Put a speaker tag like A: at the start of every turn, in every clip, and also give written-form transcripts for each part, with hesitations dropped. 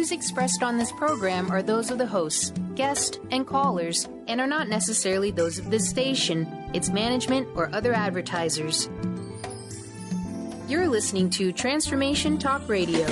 A: views expressed on this program are those of the hosts, guests, and callers, and are not necessarily those of this station, its management, or other advertisers. You're listening to Transformation Talk Radio.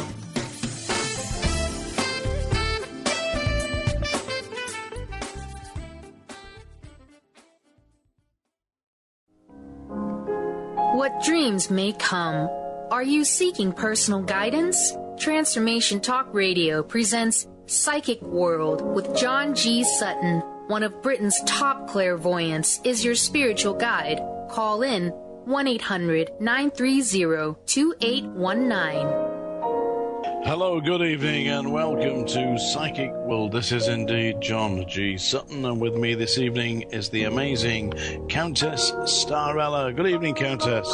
A: What dreams may come. Are you seeking personal guidance? Transformation Talk Radio presents Psychic World with John G. Sutton. One of Britain's top clairvoyants is your spiritual guide. Call in 1-800-930-2819.
B: Hello, good evening, and welcome to Psychic World. This is indeed John G. Sutton, and with me this evening is the amazing Countess Starella. Good evening, Countess.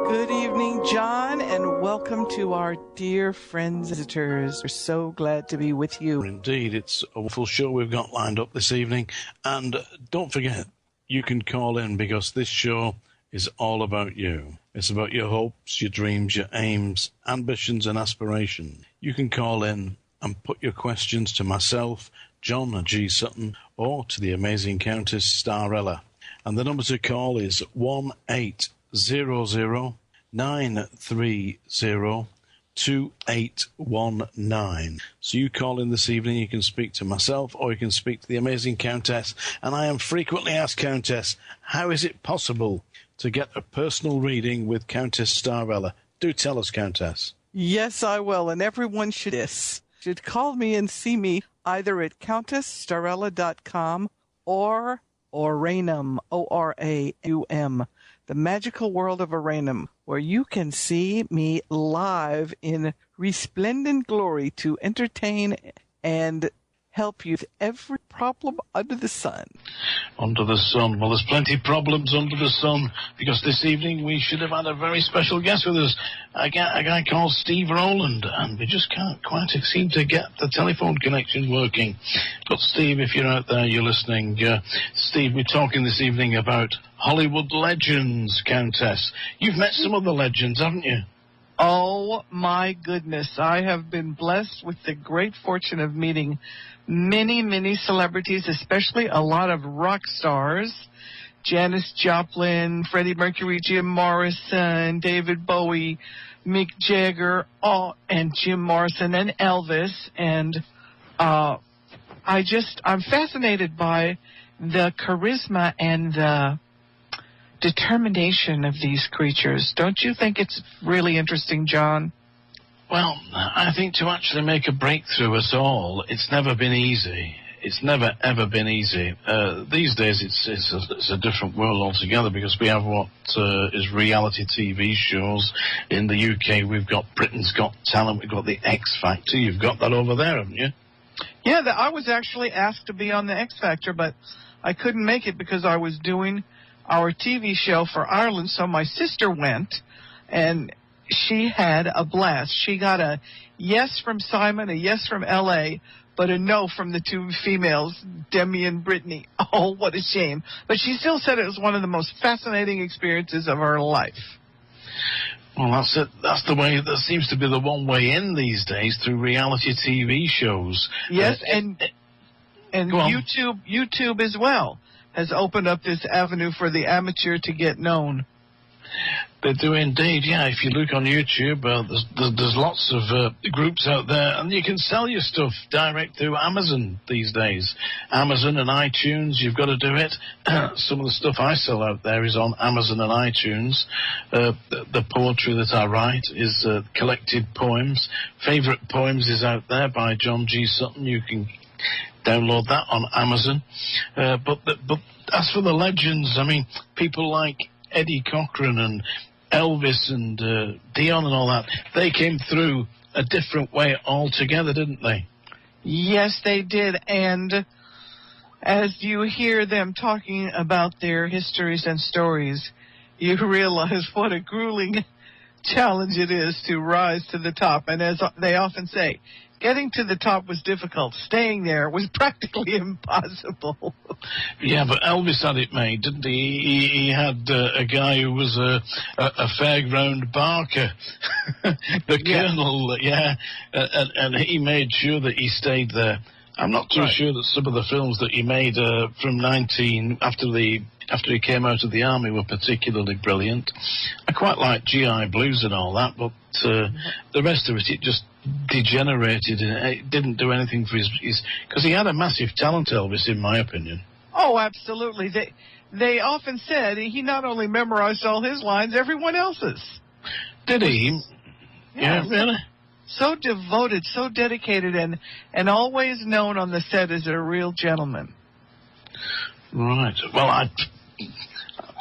C: Good evening, John, and welcome to our dear friends and visitors. We're so glad to be with you.
B: Indeed, it's a wonderful show we've got lined up this evening. And don't forget, you can call in because this show is all about you. It's about your hopes, your dreams, your aims, ambitions, and aspirations. You can call in and put your questions to myself, John G. Sutton, or to the amazing Countess Starella. And the number to call is 1-800-930-2819. So you call in this evening, you can speak to myself or you can speak to the amazing Countess. And I am frequently asked, Countess, how is it possible to get a personal reading with Countess Starella? Do tell us, Countess.
C: Yes, I will, and everyone should call me and see me either at CountessStarella.com or Orainum, O-R-A-U-M, the magical world of Orainum, where you can see me live in resplendent glory to entertain and help you with every problem under the sun.
B: Under the sun. Well, there's plenty of problems under the sun, because this evening we should have had a very special guest with us, a guy called Steve Rowland, and we just can't quite seem to get the telephone connection working. But Steve, if you're out there, you're listening. Steve, we're talking this evening about Hollywood legends, Countess. You've met some of the legends, haven't you?
C: Oh, my goodness. I have been blessed with the great fortune of meeting many, many celebrities, especially a lot of rock stars. Janis Joplin, Freddie Mercury, Jim Morrison, David Bowie, Mick Jagger, and Jim Morrison and Elvis. And I'm fascinated by the charisma and the determination of these creatures. Don't you think it's really interesting, John?
B: Well, I think to actually make a breakthrough at all, it's never been easy. It's never, ever been easy. These days, it's a different world altogether, because we have what is reality TV shows. In the UK, we've got Britain's Got Talent, we've got the X Factor. You've got that over there, haven't you?
C: Yeah, I was actually asked to be on the X Factor, but I couldn't make it because I was doing our TV show for Ireland, so my sister went, and she had a blast. She got a yes from Simon, a yes from L.A., but a no from the two females, Demi and Brittany. Oh, what a shame. But she still said it was one of the most fascinating experiences of her life.
B: Well, that's it. That's the way, that seems to be the one way in these days, through reality TV shows.
C: Yes, and YouTube as well has opened up this avenue for the amateur to get known.
B: They do indeed, yeah. If you look on YouTube, there's lots of groups out there, and you can sell your stuff direct through Amazon these days. Amazon and iTunes, you've got to do it. Some of the stuff I sell out there is on Amazon and iTunes. The poetry that I write is collected poems. Favorite Poems is out there by John G. Sutton. You can download that on Amazon. But as for the legends, I mean, people like Eddie Cochran and Elvis and Dion and all that, they came through a different way altogether, didn't they?
C: Yes, they did. And as you hear them talking about their histories and stories, you realize what a grueling challenge it is to rise to the top. And as they often say, getting to the top was difficult. Staying there was practically impossible.
B: Yeah, but Elvis had it made, didn't he? He had a guy who was a fairground barker, the Colonel, and he made sure that he stayed there. I'm not too sure that some of the films that he made from after he came out of the army were particularly brilliant. I quite like GI Blues and all that, but the rest of it just degenerated, and it didn't do anything for his because he had a massive talent, Elvis, in my opinion.
C: Oh, absolutely. They often said he not only memorized all his lines, everyone else's.
B: Did he? Yeah, really?
C: So devoted, so dedicated, and always known on the set as a real gentleman.
B: Right. Well,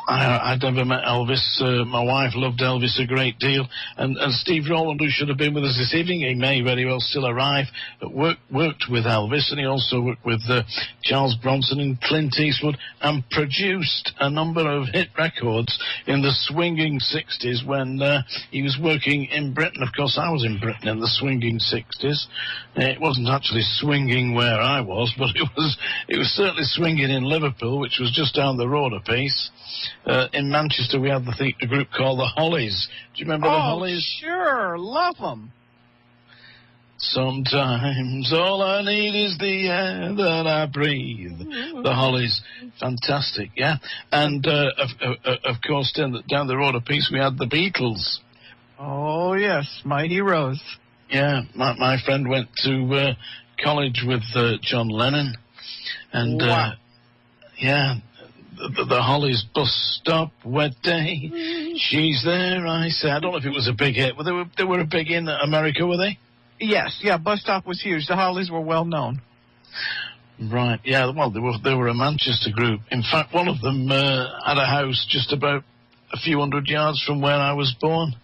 B: I'd never met Elvis. My wife loved Elvis a great deal. And Steve Rowland, who should have been with us this evening, he may very well still arrive, worked with Elvis, and he also worked with Charles Bronson and Clint Eastwood, and produced a number of hit records in the swinging 60s when he was working in Britain. Of course, I was in Britain in the swinging 60s. It wasn't actually swinging where I was, but it was certainly swinging in Liverpool, which was just down the road a piece. In Manchester, we had a group called the Hollies. Do you remember the Hollies?
C: Oh, sure. Love them.
B: Sometimes all I need is the air that I breathe. The Hollies. Fantastic, yeah. And, of course, down the road a piece, we had the Beatles.
C: Oh, yes. My heroes.
B: Yeah. My friend went to college with John Lennon. And,
C: wow.
B: Yeah. The Hollies bus stop, wet day. She's there, I say. I don't know if it was a big hit. They were a big in America, were they?
C: Yes, yeah. Bus stop was huge. The Hollies were well known.
B: Right. Yeah. Well, they were a Manchester group. In fact, one of them had a house just about a few hundred yards from where I was born,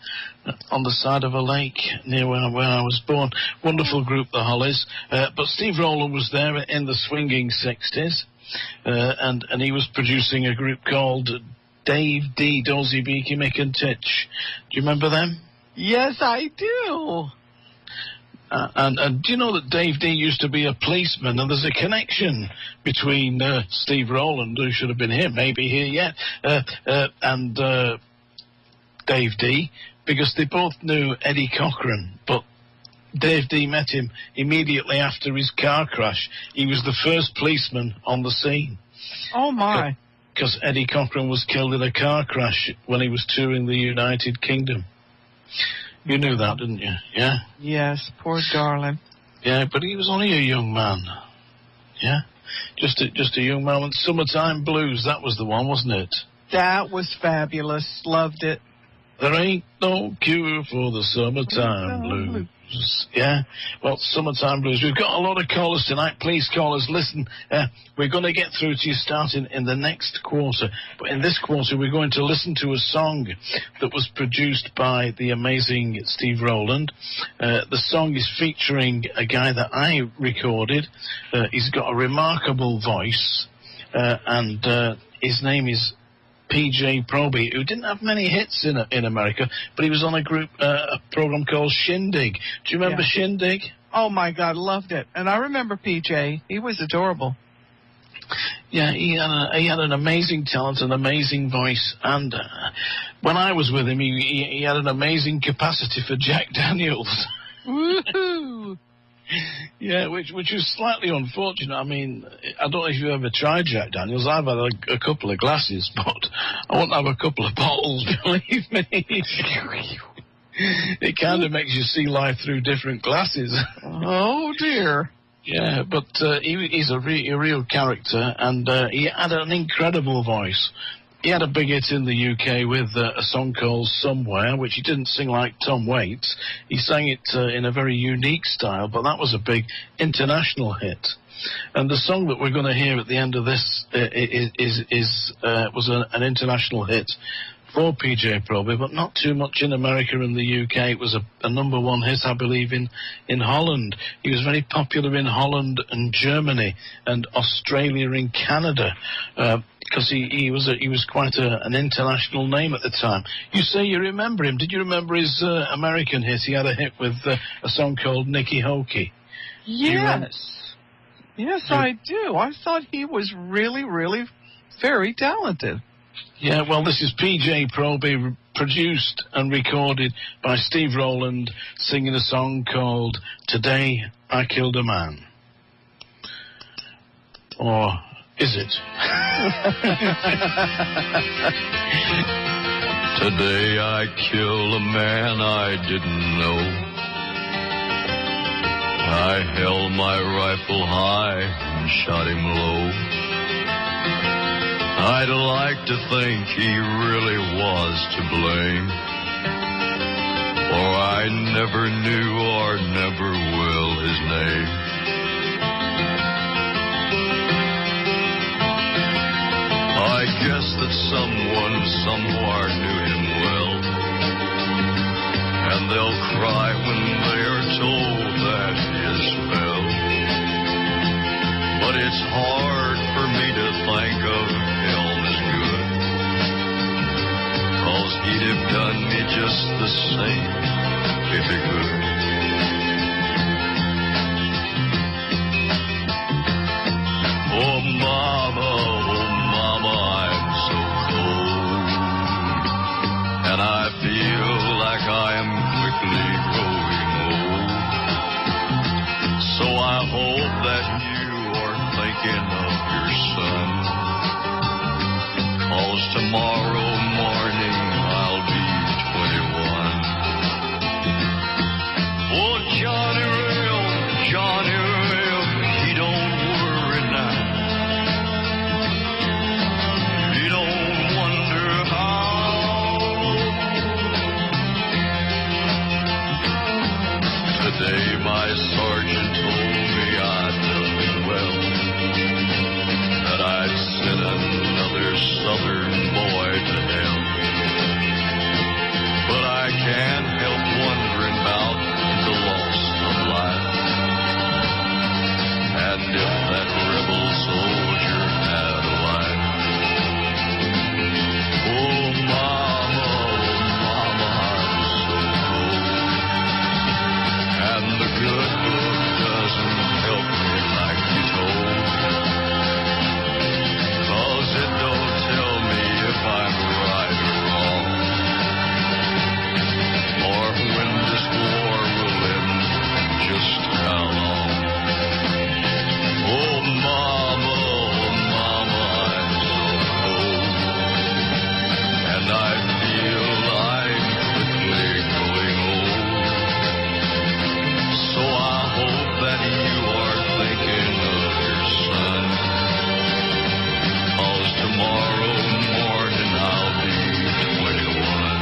B: on the side of a lake near where I was born. Wonderful group, the Hollies. But Steve Rowland was there in the swinging 60s. And he was producing a group called Dave D, Dozy, Beaky, Mick and Titch. Do you remember them?
C: Yes, I do.
B: And do you know that Dave D used to be a policeman, and there's a connection between Steve Rowland, who should have been here, maybe here yet, and Dave D, because they both knew Eddie Cochran, but Dave D met him immediately after his car crash. He was the first policeman on the scene.
C: Oh, my.
B: Because Eddie Cochran was killed in a car crash when he was touring the United Kingdom. You knew that, didn't you? Yeah?
C: Yes, poor darling.
B: Yeah, but he was only a young man. Yeah? Just a young man. And Summertime Blues, that was the one, wasn't it?
C: That was fabulous. Loved it.
B: There ain't no cure for the summertime blues. Yeah, well, Summertime Blues. We've got a lot of callers tonight. Please, callers, listen. We're going to get through to you starting in the next quarter. But in this quarter, we're going to listen to a song that was produced by the amazing Steve Rowland. The song is featuring a guy that I recorded. He's got a remarkable voice, and his name is PJ Proby, who didn't have many hits in America, but he was on a program called Shindig. Do you remember Shindig?
C: Oh, my God, loved it. And I remember PJ. He was adorable.
B: Yeah, he had an amazing talent, an amazing voice, and when I was with him, he had an amazing capacity for Jack Daniels.
C: Woohoo!
B: Yeah, which was slightly unfortunate. I mean, I don't know if you've ever tried Jack Daniels. I've had a couple of glasses, but I won't have a couple of bottles, believe me. It kind of makes you see life through different glasses.
C: Oh, dear.
B: Yeah, but he's a real character, and he had an incredible voice. He had a big hit in the UK with a song called Somewhere, which he didn't sing like Tom Waits. He sang it in a very unique style, but that was a big international hit. And the song that we're going to hear at the end of this was an international hit for PJ Proby, but not too much in America and the UK. It was a number one hit, I believe, in Holland. He was very popular in Holland and Germany and Australia and Canada. because he was quite an international name at the time. You say you remember him. Did you remember his American hit? He had a hit with a song called Nicky Hokey.
C: Yes. Yes, I do. I thought he was really, really very talented.
B: Yeah, well, this is P.J. Proby, produced and recorded by Steve Rowland, singing a song called Today I Killed a Man. Or is it?
D: Today I killed a man I didn't know. I held my rifle high and shot him low. I'd like to think he really was to blame, for I never knew or never will his name. I guess that someone somewhere knew him well, and they'll cry when they are told that he is fell. But it's hard for me to think of him as good, 'cause he'd have done me just the same if he could. Oh, mama, I'm so cold, and I feel like I am quickly growing old. So I hope that you are thinking of your son, 'cause tomorrow morning I'll be 21. Oh, Johnny Rail, he don't worry now. He don't wonder how. Today my sergeant told me I'd done well, that I'd sent another Southern boy to hell. But I can't help wondering about the loss of life, and if that rebel soldier had a wife. Oh, mama, I'm so cold, and the good book doesn't help me like you told, 'cause it don't tell me if I'm right or wrong, or when this war will end, just how long. Oh, mama, I'm so cold, and I feel I'm quickly growing old. So I hope that you are thinking of your son, 'cause tomorrow morning I'll be 21.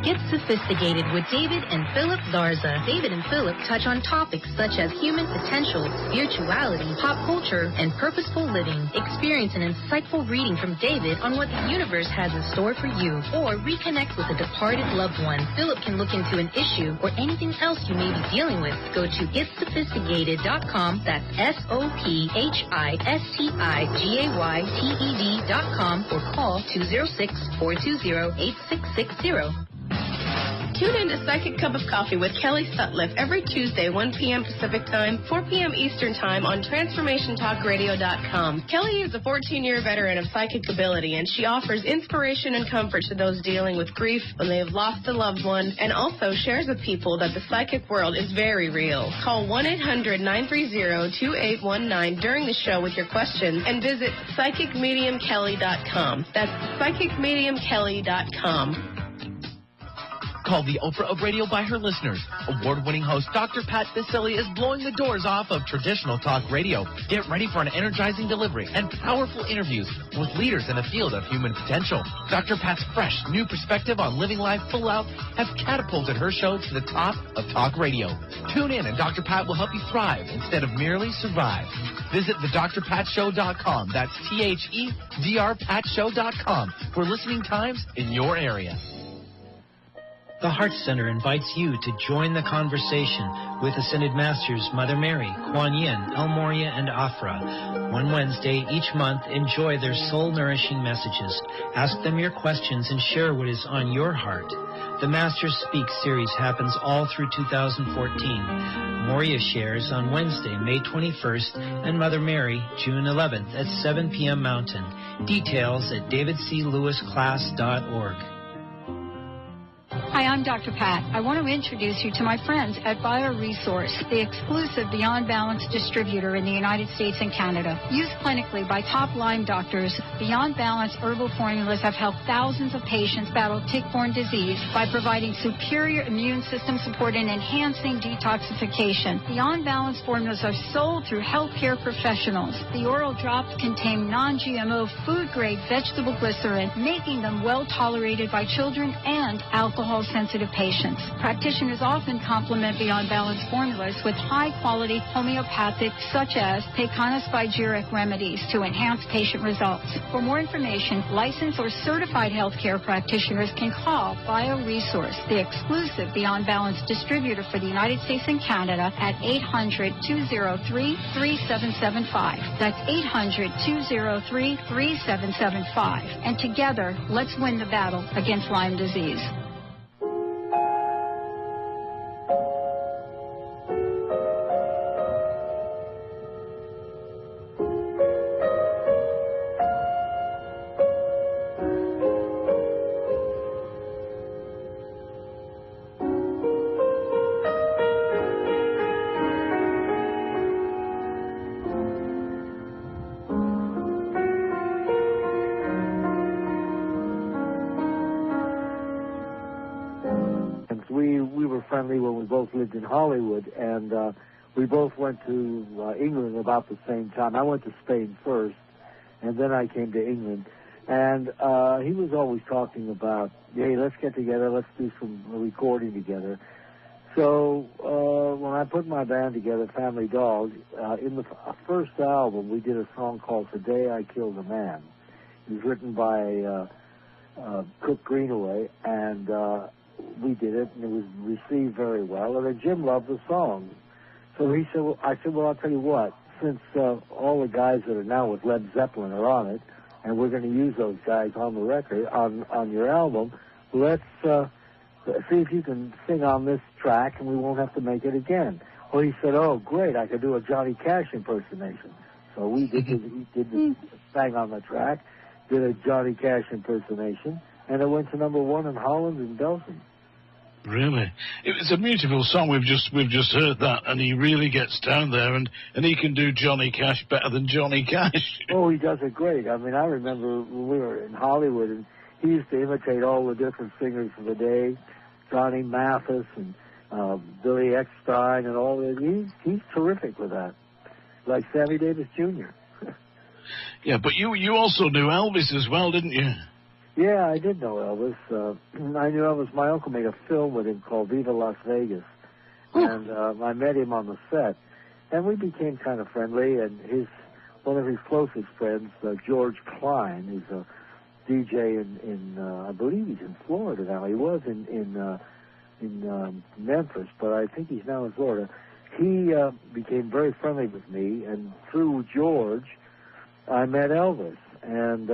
A: Get sophisticated with David and Philip Garza. David and Philip touch on topics such as human potential, spirituality, pop culture, and purposeful living. Experience an insightful reading from David on what the universe has in store for you, or reconnect with a departed loved one. Philip can look into an issue or anything else you may be dealing with. Go to getsophisticated.com. That's SOPHISTIGAYTED.com or call 206-420-8660.
E: Tune in to Psychic Cup of Coffee with Kelly Sutliff every Tuesday, 1 p.m. Pacific Time, 4 p.m. Eastern Time on TransformationTalkRadio.com. Kelly is a 14-year veteran of psychic ability, and she offers inspiration and comfort to those dealing with grief when they have lost a loved one, and also shares with people that the psychic world is very real. Call 1-800-930-2819 during the show with your questions, and visit PsychicMediumKelly.com. That's PsychicMediumKelly.com.
F: Called the Oprah of radio by her listeners, award-winning host Dr. Pat Baccili is blowing the doors off of traditional talk radio. Get ready for an energizing delivery and powerful interviews with leaders in the field of human potential. Dr. Pat's fresh, new perspective on living life full out has catapulted her show to the top of talk radio. Tune in and Dr. Pat will help you thrive instead of merely survive. Visit thedrpatshow.com. That's THEDRPatShow.com for listening times in your area.
G: The Heart Center invites you to join the conversation with Ascended Masters Mother Mary, Kuan Yin, El Morya, and Afra. One Wednesday each month, enjoy their soul-nourishing messages. Ask them your questions and share what is on your heart. The Masters Speak series happens all through 2014. Morya shares on Wednesday, May 21st, and Mother Mary, June 11th at 7 p.m. Mountain. Details at davidclewisclass.org.
H: Hi, I'm Dr. Pat. I want to introduce you to my friends at BioResource, the exclusive Beyond Balance distributor in the United States and Canada. Used clinically by top-line doctors, Beyond Balance herbal formulas have helped thousands of patients battle tick-borne disease by providing superior immune system support and enhancing detoxification. Beyond Balance formulas are sold through healthcare professionals. The oral drops contain non-GMO food-grade vegetable glycerin, making them well-tolerated by children and alcohol-sensitive patients. Practitioners often complement Beyond Balance formulas with high-quality homeopathic, such as Pekana-Spigeric remedies to enhance patient results. For more information, licensed or certified healthcare practitioners can call BioResource, the exclusive Beyond Balance distributor for the United States and Canada, at 800-203-3775. That's 800-203-3775. And together, let's win the battle against Lyme disease.
I: When we both lived in Hollywood, and we both went to England about the same time. I went to Spain first, and then I came to England. And he was always talking about, hey, let's get together, let's do some recording together. So when I put my band together, Family Dog, in the first album, we did a song called Today I Killed a Man. It was written by Cook Greenaway, and we did it, and it was received very well. And then Jim loved the song. So he said, I said, well, I'll tell you what, since all the guys that are now with Led Zeppelin are on it, and we're going to use those guys on the record, on your album, let's see if you can sing on this track, and we won't have to make it again. Well, he said, oh, great, I could do a Johnny Cash impersonation. So we did, sang on the track, did a Johnny Cash impersonation, and it went to #1 in Holland and Belgium.
B: Really? It's a beautiful song. We've just heard that, and he really gets down there, and he can do Johnny Cash better than Johnny Cash.
I: Oh, he does it great. I mean, I remember when we were in Hollywood, and he used to imitate all the different singers of the day, Johnny Mathis and Billy Eckstein and all that. He's terrific with that, like Sammy Davis Jr.
B: Yeah, but you also knew Elvis as well, didn't you?
I: Yeah, I did know Elvis. I knew Elvis. My uncle made a film with him called Viva Las Vegas, and I met him on the set, and we became kind of friendly. And one of his closest friends, George Klein, who's a DJ in I believe he's in Florida now. He was in Memphis, but I think he's now in Florida. He became very friendly with me, and through George, I met Elvis, and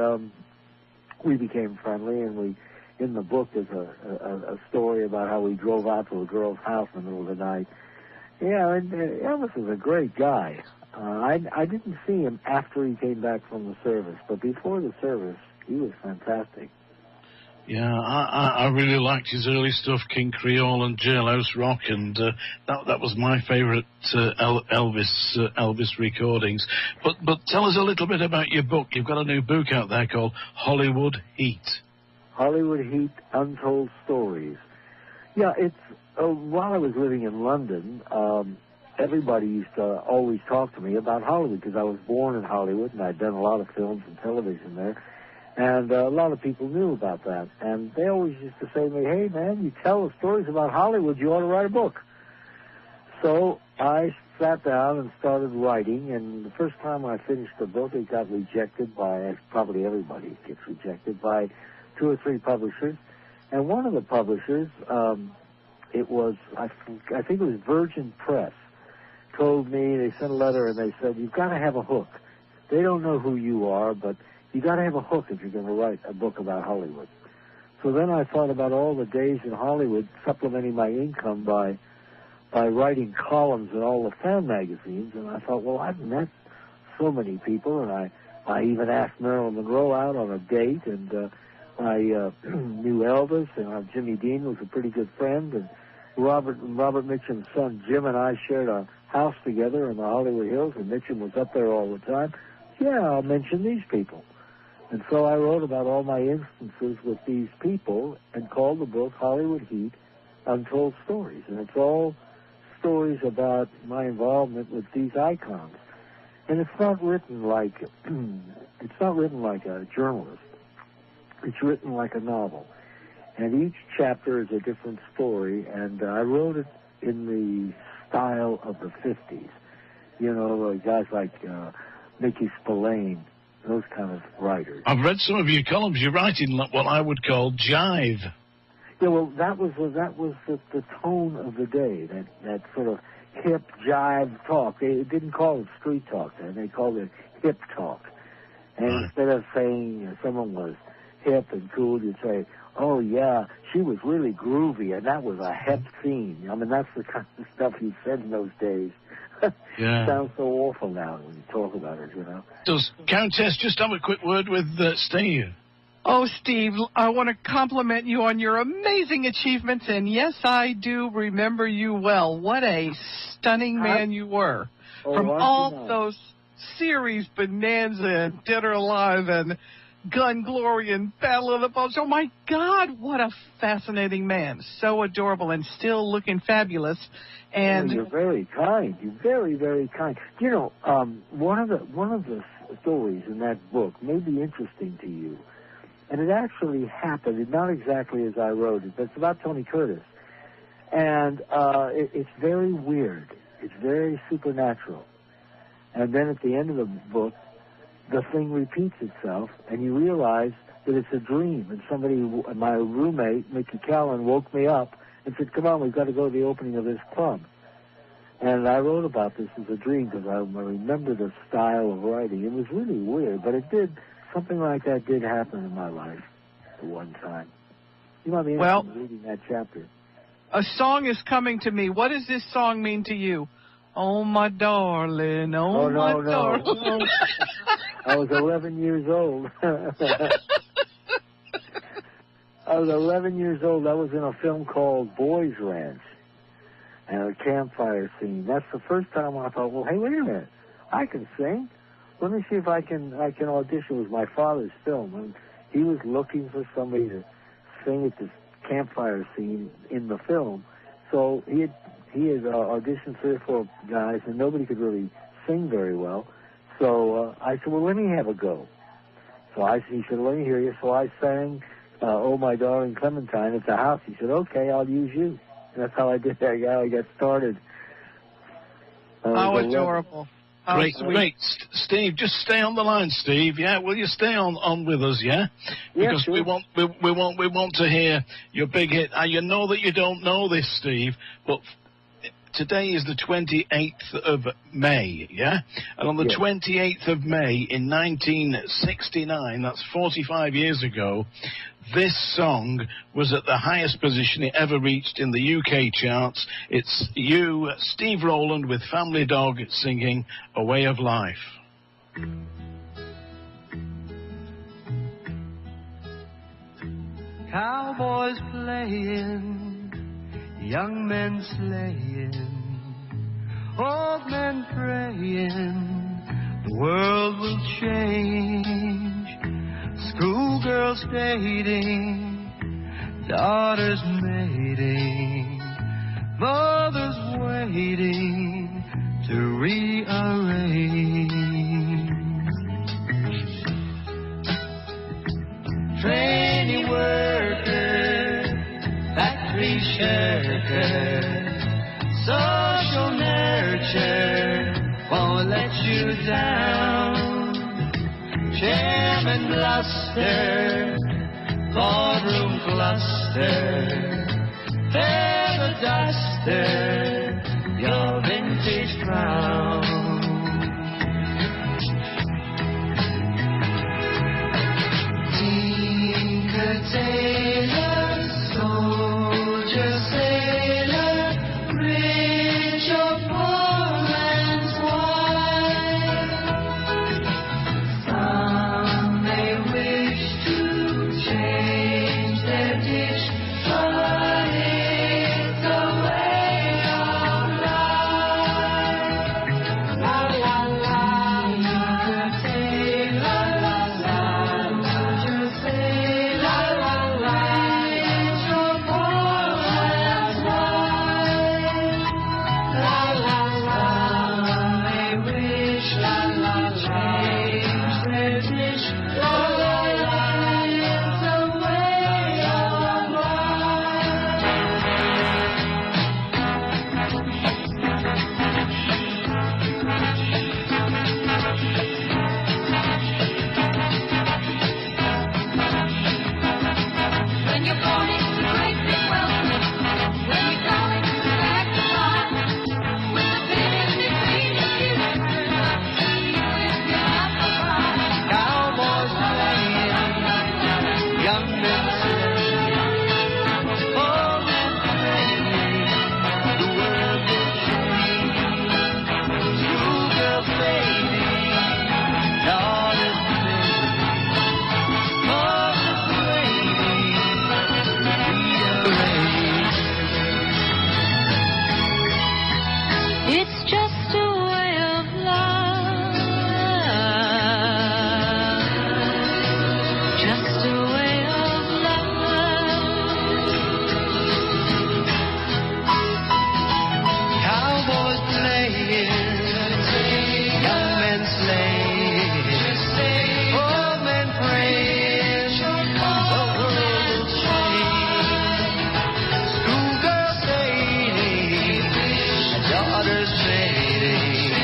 I: we became friendly, and in the book, there's a story about how we drove out to a girl's house in the middle of the night. Yeah, and Elvis was a great guy. I didn't see him after he came back from the service, but before the service, he was fantastic.
B: Yeah, I really liked his early stuff, King Creole and Jailhouse Rock, and that was my favourite Elvis recordings. But tell us a little bit about your book. You've got a new book out there called Hollywood Heat.
I: Hollywood Heat, Untold Stories. Yeah, it's while I was living in London, everybody used to always talk to me about Hollywood because I was born in Hollywood and I'd done a lot of films and television there. And a lot of people knew about that. And they always used to say to me, hey, man, you tell the stories about Hollywood, you ought to write a book. So I sat down and started writing, and the first time I finished the book, it got rejected by, probably everybody gets rejected, by 2 or 3 publishers. And one of the publishers, it was, I think it was Virgin Press, told me, they sent a letter and they said, you've got to have a hook. They don't know who you are, but you got to have a hook if you're going to write a book about Hollywood. So then I thought about all the days in Hollywood, supplementing my income by writing columns in all the fan magazines, and I thought, well, I've met so many people, and I even asked Marilyn Monroe out on a date, and I knew Elvis, and Jimmy Dean was a pretty good friend, and Robert Mitchum's son Jim and I shared a house together in the Hollywood Hills, and Mitchum was up there all the time. Yeah, I'll mention these people. And so I wrote about all my instances with these people and called the book Hollywood Heat, Untold Stories. And it's all stories about my involvement with these icons. And it's not written like a journalist. It's written like a novel. And each chapter is a different story, and I wrote it in the style of the 50s. You know, guys like Mickey Spillane, those kind of writers.
B: I've read some of your columns. You write in what I would call jive.
I: Yeah, well, that was the tone of the day, that sort of hip jive talk. They didn't call it street talk then. They called it hip talk. And instead of saying someone was hip and cool, you'd say, oh, yeah, she was really groovy, and that was a hip scene. I mean, that's the kind of stuff you said in those days.
B: Yeah.
I: Sounds so awful now when you talk about it, you know.
B: Does Countess just have a quick word with Steve?
C: Oh, Steve, I want to compliment you on your amazing achievements, and yes, I do remember you well. What a stunning man you were. From all those series, Bonanza and Dead or Alive and Gun Glory and Battle of the Bulge. Oh, my God, what a fascinating man. So adorable and still looking fabulous. And
I: you're very kind. You're very, very kind. You know, one of the stories in that book may be interesting to you. And it actually happened, not exactly as I wrote it, but it's about Tony Curtis. And it's very weird. It's very supernatural. And then at the end of the book, the thing repeats itself, and you realize that it's a dream. And my roommate, Mickey Callan, woke me up and said, come on, we've got to go to the opening of this club. And I wrote about this as a dream because I remember the style of writing. It was really weird, but something like that did happen in my life at one time. You might be interested in reading that chapter.
C: A song is coming to me. What does this song mean to you? Oh, my darling, my darling.
I: No. I was 11 years old. I was 11 years old. I was in a film called Boys Ranch and a campfire scene. That's the first time I thought, well, hey, wait a minute. I can sing. Let me see if I can audition. It was my father's film, and he was looking for somebody to sing at this campfire scene in the film. So he had auditioned 3 or 4 guys, and nobody could really sing very well. So I said, well, let me have a go. So he said, let me hear you. So I sang Oh, My Darling Clementine at the house. He said, okay, I'll use you. And that's how I did that. How I got started.
C: How adorable.
B: Great. Steve, just stay on the line, Steve. Yeah, will you stay on with us? Yeah, because
I: sure.
B: we want to hear your big hit. You know that you don't know this, Steve, but today is the 28th of May. Yeah, and on the 28th of May in 1969, that's 45 years ago, this song was at the highest position it ever reached in the UK charts. It's you, Steve Rowland, with Family Dog, singing A Way of Life.
J: Cowboys playing, young men slaying, old men praying, the world will change. Schoolgirls dating, daughters mating, mothers waiting to rearrange. Trainee worker, factory shirker, social nurture won't let you down. Chairman bluster, boardroom cluster, feather duster, your vintage crown. Tinker, tailor, soldier, sailor, rich or poor man's wife. Some may wish to change their dish, but it's a way of life. La la la, tinker, tailor, la la la, just say la la la, rich or poor man's wife. La la la, may wish la la change their dish. La la la, it's a way of life. When you're born into great big wealth, when you're going back to life, with a pin in between your teeth, you if you're not surprised. Cowboys playing, young men singing, old men praying, the world will change. Schoolgirls fading, daughters missing, mothers waiting, rearrange. It's just a way of life, just a way of life. Cowboys playing, young men slaying, old men praying, the world will change. Schoolgirls dating, daughters mating,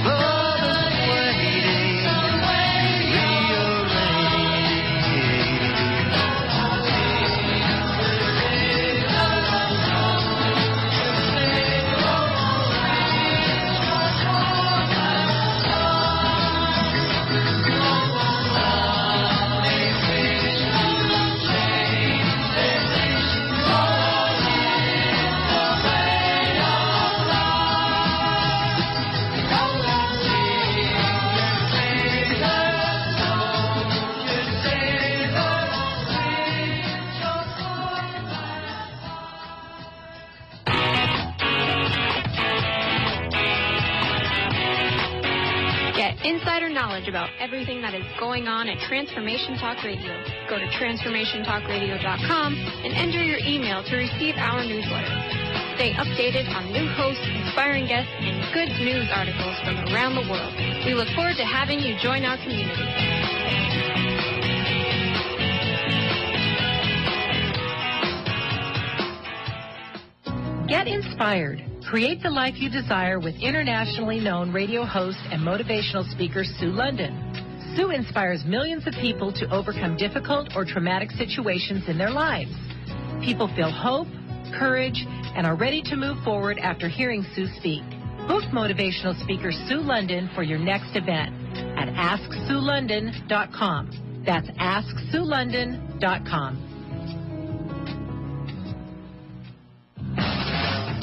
J: brothers waiting,
K: Get insider knowledge about everything that is going on at Transformation Talk Radio. Go to transformationtalkradio.com and enter your email to receive our newsletter. Stay updated on new hosts, inspiring guests, and good news articles from around the world. We look forward to having you join our community.
L: Get inspired. Create the life you desire with internationally known radio host and motivational speaker Sue London. Sue inspires millions of people to overcome difficult or traumatic situations in their lives. People feel hope, courage, and are ready to move forward after hearing Sue speak. Book motivational speaker Sue London for your next event at AskSueLondon.com. That's AskSueLondon.com.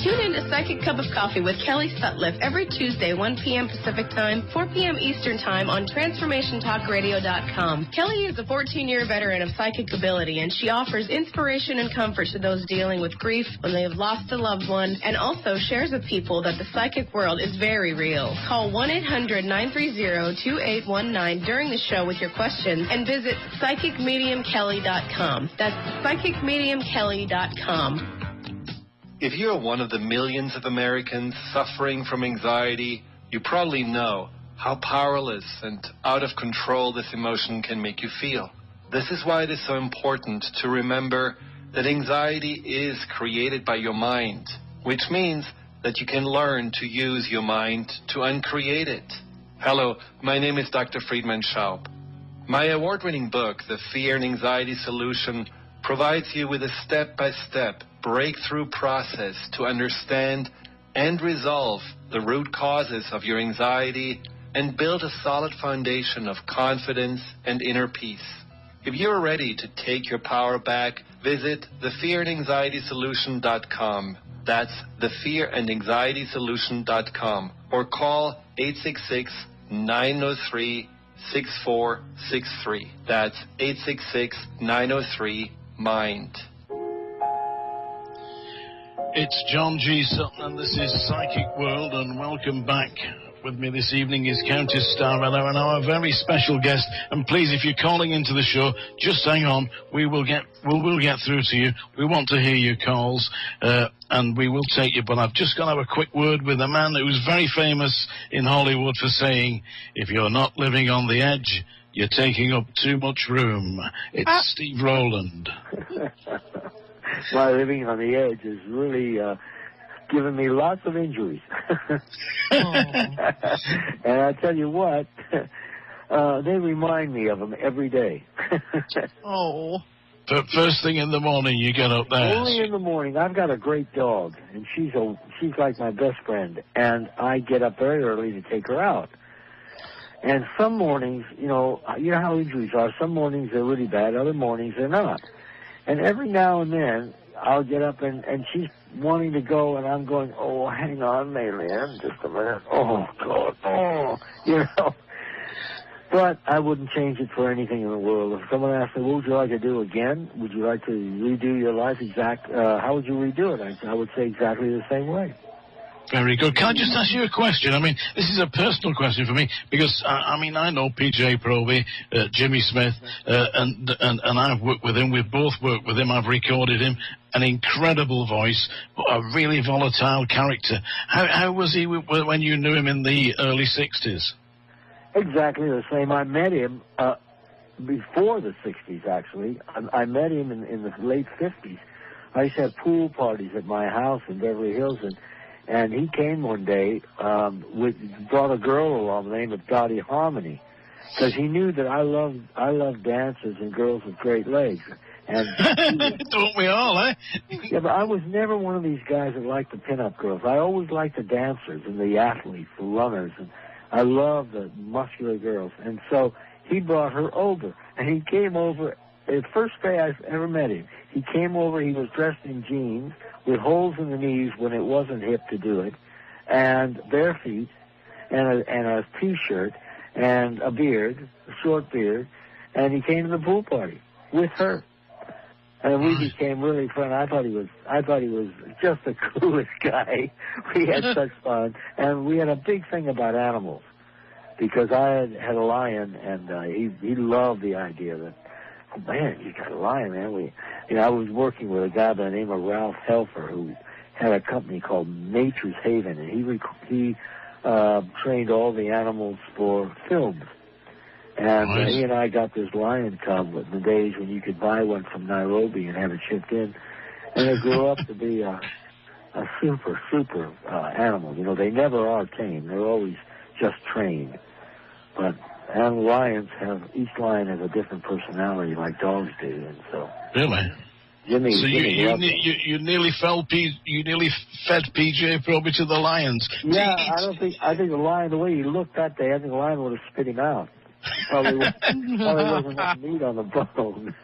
E: Tune in to Psychic Cup of Coffee with Kelly Sutliff every Tuesday, 1 p.m. Pacific Time, 4 p.m. Eastern Time on TransformationTalkRadio.com. Kelly is a 14-year veteran of psychic ability, and she offers inspiration and comfort to those dealing with grief when they have lost a loved one, and also shares with people that the psychic world is very real. Call 1-800-930-2819 during the show with your questions and visit PsychicMediumKelly.com. That's PsychicMediumKelly.com.
M: If you're one of the millions of Americans suffering from anxiety, you probably know how powerless and out of control this emotion can make you feel. This is why it is so important to remember that anxiety is created by your mind, which means that you can learn to use your mind to uncreate it. Hello, my name is Dr. Friedman Schaub. My award-winning book, The Fear and Anxiety Solution, provides you with a step-by-step breakthrough process to understand and resolve the root causes of your anxiety and build a solid foundation of confidence and inner peace. If you're ready to take your power back, visit thefearandanxietysolution.com. That's thefearandanxietysolution.com, or call 866-903-6463. That's 866-903-MIND.
B: It's John G. Sutton, and this is Psychic World, and welcome back. With me this evening is Countess Starella and our very special guest. And please, if you're calling into the show, just hang on. We will get through to you. We want to hear your calls, and we will take you. But I've just got to have a quick word with a man who's very famous in Hollywood for saying, if you're not living on the edge, you're taking up too much room. It's Steve Rowland.
I: My living on the edge is really given me lots of injuries. And I tell you what, they remind me of them every day.
B: First thing in the morning, you get up there.
I: Only in the morning. I've got a great dog, and she's like my best friend, and I get up very early to take her out. And some mornings, you know how injuries are. Some mornings they're really bad, other mornings they're not. And every now and then, I'll get up and she's wanting to go, and I'm going, oh, hang on, Maylin, just a minute. Oh, God, oh, But I wouldn't change it for anything in the world. If someone asked me, what would you like to do again? Would you like to redo your life? How would you redo it? I would say exactly the same way.
B: Very good. Can I just ask you a question? I mean, this is a personal question for me because, I know P.J. Proby, Jimmy Smith, and I've worked with him. We've both worked with him. I've recorded him. An incredible voice, but a really volatile character. How was he when you knew him in the early 60s?
I: Exactly the same. I met him before the 60s, actually. I met him in the late 50s. I used to have pool parties at my house in Beverly Hills, and he came one day, brought a girl along named Dottie Harmony, because he knew that I love dancers and girls with great legs. And
B: don't we all, eh?
I: Yeah, but I was never one of these guys that liked the pinup girls. I always liked the dancers and the athletes, the runners, and I love the muscular girls. And so he brought her over, and he came over. The first day I ever met him, he came over. He was dressed in jeans with holes in the knees when it wasn't hip to do it, and bare feet, and a T-shirt, and a beard, a short beard, and he came to the pool party with her. And we became really friends. I thought he was just the coolest guy. We had such fun, and we had a big thing about animals because I had a lion, and he loved the idea that, oh man, you got a lion, man. I was working with a guy by the name of Ralph Helfer who had a company called Nature's Haven, and he trained all the animals for films. And he and I got this lion cub in the days when you could buy one from Nairobi and have it shipped in. And it grew up to be a super animal. They never are tame. They're always just trained. But each lion has a different personality like dogs do. And so.
B: Really?
I: Jimmy,
B: so you nearly fed P.J. Proby to the lions.
I: Yeah, I think the lion, the way he looked that day, I think the lion would have spit him out. Probably wasn't enough meat on the bone.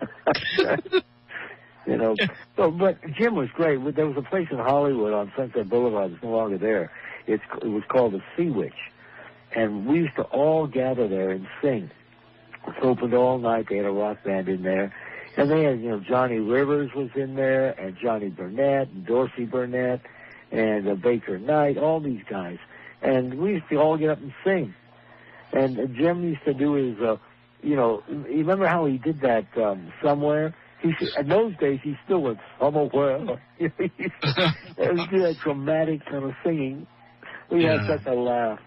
I: You know, so, but Jim was great. There was a place in Hollywood on Sunset Boulevard that's no longer there. It was called the Sea Witch, and we used to all gather there and sing. It opened all night. They had a rock band in there, and they had, Johnny Rivers was in there, and Johnny Burnett, and Dorsey Burnett, and Baker Knight, all these guys, and we used to all get up and sing. And Jim used to do his, you remember how he did that Somewhere? In those days, he still went somewhere. He used to do that dramatic kind of singing. We had such a laugh.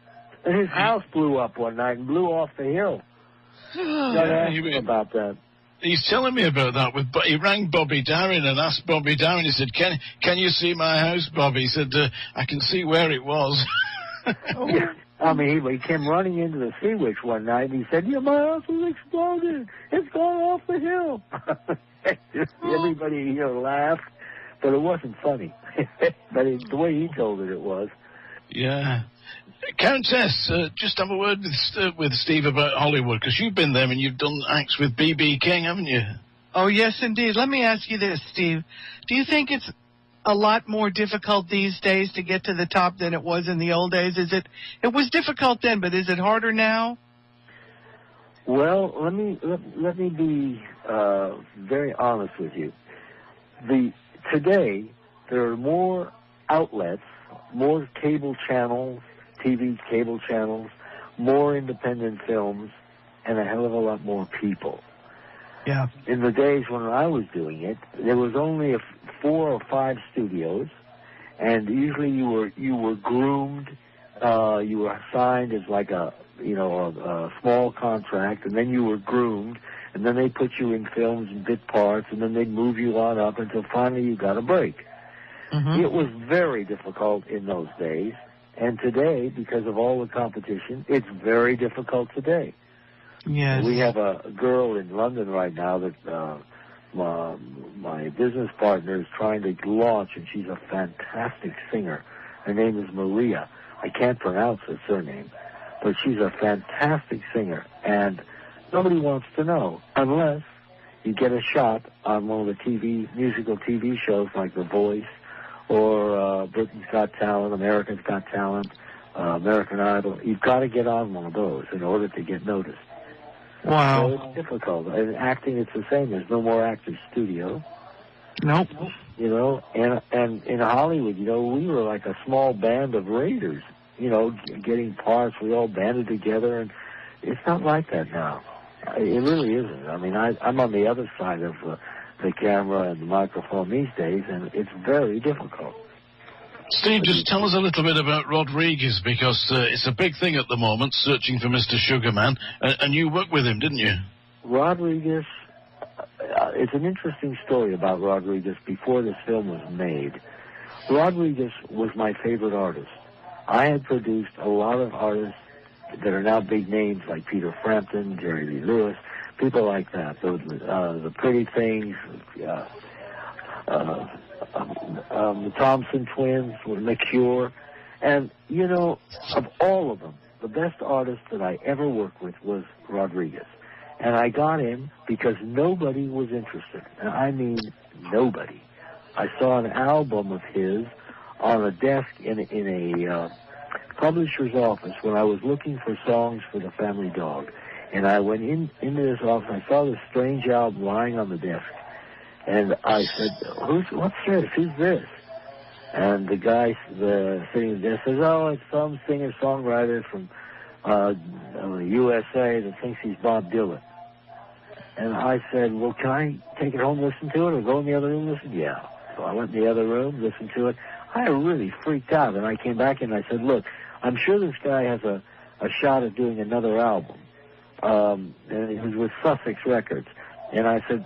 I: And his house blew up one night and blew off the hill. About that.
B: He's telling me about that. He rang Bobby Darin and asked Bobby Darin. He said, "Can you see my house, Bobby?" He said, "I can see where it was."
I: I mean, he came running into the Sea Witch one night, and he said, my house has exploded. It's gone off the hill. Everybody, laughed, but it wasn't funny. But the way he told it was.
B: Yeah. Countess, just have a word with Steve about Hollywood, because you've been there and you've done acts with B.B. King, haven't you?
C: Oh, yes, indeed. Let me ask you this, Steve. Do you think it's a lot more difficult these days to get to the top than it was in the old days? It was difficult then, but is it harder now?
I: Well, let me be very honest with you. Today there are more outlets, more cable channels, TV cable channels, more independent films, and a hell of a lot more people.
C: Yeah.
I: In the days when I was doing it, there was only 4 or 5 studios, and usually you were groomed. You were signed as like a small contract, and then you were groomed, and then they put you in films and bit parts, and then they'd move you on up until finally you got a break. Mm-hmm. It was very difficult in those days, and today, because of all the competition, it's very difficult today.
C: Yes.
I: We have a girl in London right now that my business partner is trying to launch, and she's a fantastic singer. Her name is Maria. I can't pronounce her surname, but she's a fantastic singer, and nobody wants to know unless you get a shot on one of the musical TV shows like The Voice or Britain's Got Talent, America's Got Talent, American Idol. You've got to get on one of those in order to get noticed.
C: Wow.
I: So it's difficult. And acting, it's the same. There's no more actors studio.
C: Nope.
I: And in Hollywood, we were like a small band of raiders, getting parts. We all banded together, and it's not like that now. It really isn't. I mean, I'm on the other side of the camera and the microphone these days, and it's very difficult.
B: Steve, just tell us a little bit about Rodriguez, because it's a big thing at the moment, searching for Mr. Sugarman, and you worked with him, didn't you?
I: Rodriguez, it's an interesting story about Rodriguez before this film was made. Rodriguez was my favorite artist. I had produced a lot of artists that are now big names like Peter Frampton, Jerry Lee Lewis, people like that. The Pretty Things, the Thompson Twins, The Cure. And, of all of them, the best artist that I ever worked with was Rodriguez. And I got him because nobody was interested. And I mean nobody. I saw an album of his on a desk in a publisher's office when I was looking for songs for the Family Dog. And I went into this office, I saw this strange album lying on the desk. And I said, what's this? Who's this? And the guy sitting at the desk says, oh, it's some singer-songwriter from USA that thinks he's Bob Dylan. And I said, well, can I take it home, listen to it, or go in the other room, listen? Yeah. So I went in the other room, listened to it. I really freaked out, and I came back and I said, look, I'm sure this guy has a shot at doing another album. And it was with Sussex Records. And I said,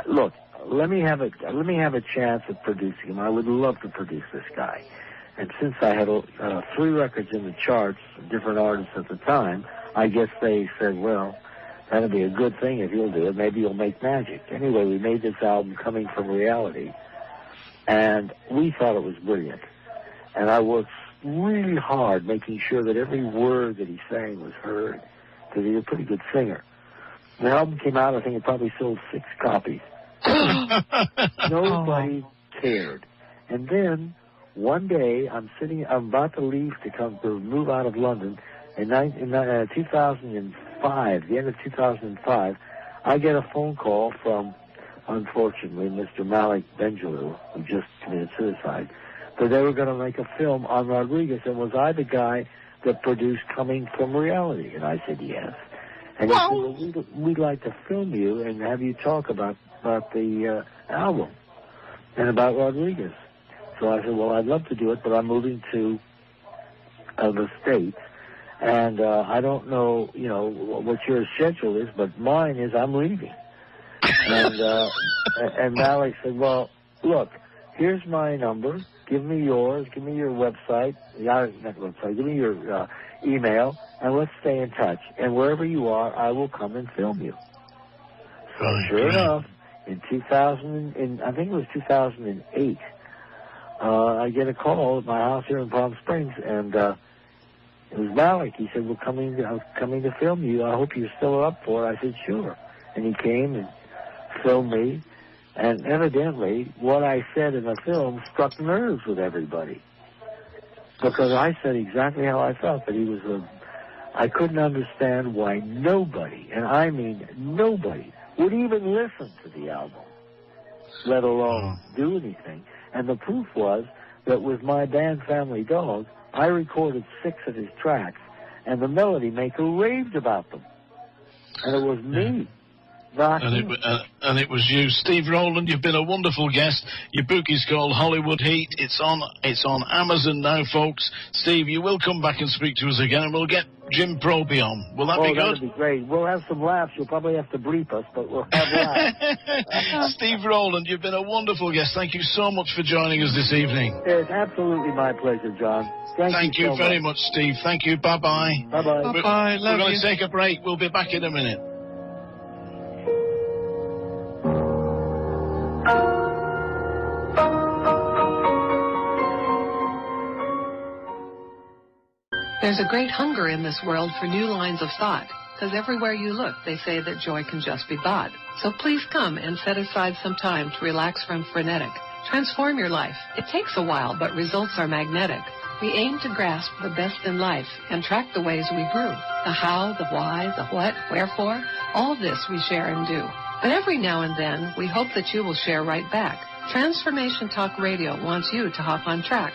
I: look, let me have a chance at producing him. I would love to produce this guy. And since I had 3 records in the charts, different artists at the time, I guess they said, well, that'll be a good thing if you'll do it. Maybe you'll make magic. Anyway, we made this album, Coming from Reality, and we thought it was brilliant. And I worked really hard making sure that every word that he sang was heard, because he's a pretty good singer. The album came out, I think it probably sold 6 copies. Nobody cared. And then one day I'm about to leave to move out of London in 2005, the end of 2005. I get a phone call from, unfortunately, Mr. Malik Benjalou, who just committed suicide, that they were going to make a film on Rodriguez, and was I the guy that produced Coming from Reality? And I said yes. And he said, well, we'd like to film you and have you talk about the album and about Rodriguez. So I said, well, I'd love to do it, but I'm moving to the States, and I don't know, what your schedule is, but mine is I'm leaving. And Malik said, well, look, here's my number. Give me yours. Give me your website. Not website. Give me your email, and let's stay in touch. And wherever you are, I will come and film you. So sure enough, in I think it was 2008, I get a call at my house here in Palm Springs, and it was Malik. He said, I'm coming to film you. I hope you're still up for it. I said, sure. And he came and filmed me. And evidently, what I said in the film struck nerves with everybody. Because I said exactly how I felt, that he was I couldn't understand why nobody, and I mean nobody, would even listen to the album, let alone do anything. And the proof was that with my band Family Dog, I recorded 6 of his tracks, and the Melody Maker raved about them. And it was me.
B: And it was you, Steve Rowland. You've been a wonderful guest. Your book is called Hollywood Heat. It's on Amazon now, folks. Steve, you will come back and speak to us again, and we'll get Jim Proby on. Will that be good?
I: That'll be great. We'll have some laughs. You'll probably have to bleep us, but we'll have laughs.
B: Steve Rowland, you've been a wonderful guest. Thank you so much for joining us this evening.
I: It's absolutely my pleasure, John. Thank
B: you very much, Steve. Thank you. Bye-bye.
I: Bye-bye.
C: Bye-bye.
B: We're going to take a break. We'll be back in a minute.
N: There's a great hunger in this world for new lines of thought, because everywhere you look, they say that joy can just be bought. So please come and set aside some time to relax from frenetic. Transform your life. It takes a while, but results are magnetic. We aim to grasp the best in life and track the ways we grew. The how, the why, the what, wherefore, all this we share and do. But every now and then, we hope that you will share right back. Transformation Talk Radio wants you to hop on track.